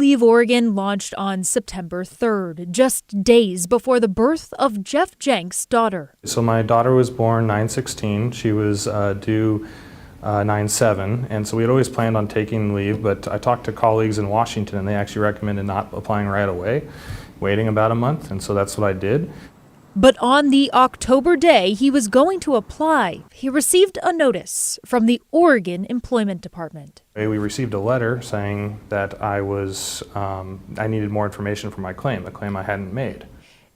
Leave Oregon launched on September 3rd, just days before the birth of Jeff Jenk's daughter. So my daughter was born 9/16. She was due 9/7, and so we had always planned on taking leave, but I talked to colleagues in Washington and they actually recommended not applying right away, waiting about a month, and so that's what I did. But on the October day he was going to apply, he received a notice from the Oregon Employment Department. We received a letter saying that I needed more information for my claim, the claim I hadn't made.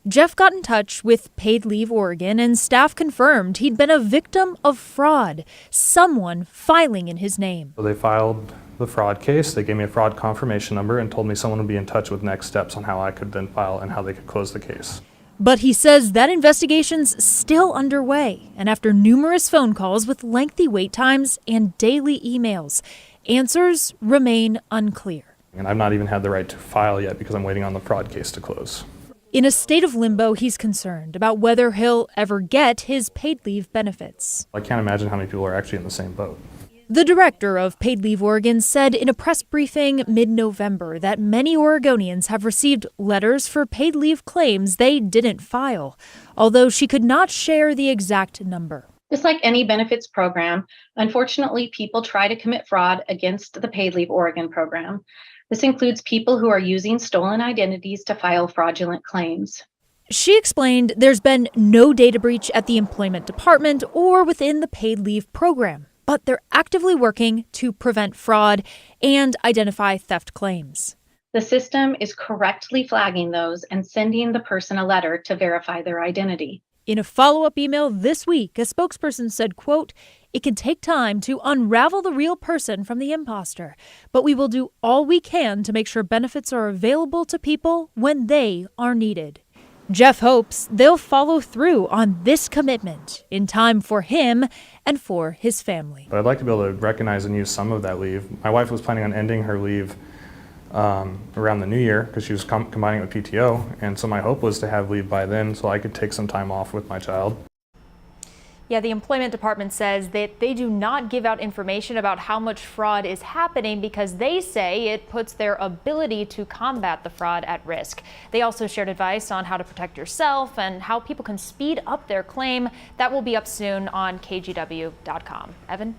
Jeff got in touch with Paid Leave Oregon, and staff confirmed he'd been a victim of fraud, someone filing in his name. So they filed the fraud case, they gave me a fraud confirmation number and told me someone would be in touch with next steps on how I could then file and how they could close the case. But he says that investigation's still underway, and after numerous phone calls with lengthy wait times and daily emails, answers remain unclear. And I've not even had the right to file yet because I'm waiting on the fraud case to close. In a state of limbo, he's concerned about whether he'll ever get his paid leave benefits. I can't imagine how many people are actually in the same boat. The director of Paid Leave Oregon said in a press briefing mid-November that many Oregonians have received letters for paid leave claims they didn't file, although she could not share the exact number. Just like any benefits program, unfortunately, people try to commit fraud against the Paid Leave Oregon program. This includes people who are using stolen identities to file fraudulent claims. She explained there's been no data breach at the Employment Department or within the paid leave program, but they're actively working to prevent fraud and identify theft claims. The system is correctly flagging those and sending the person a letter to verify their identity. In a follow-up email this week, a spokesperson said, quote, "It can take time to unravel the real person from the imposter, but we will do all we can to make sure benefits are available to people when they are needed." Jeff hopes they'll follow through on this commitment in time for him and for his family. But I'd like to be able to recognize and use some of that leave. My wife was planning on ending her leave around the new year because she was combining it with PTO, and so my hope was to have leave by then so I could take some time off with my child. Yeah, the Employment Department says that they do not give out information about how much fraud is happening because they say it puts their ability to combat the fraud at risk. They also shared advice on how to protect yourself and how people can speed up their claim. That will be up soon on kgw.com. Evan?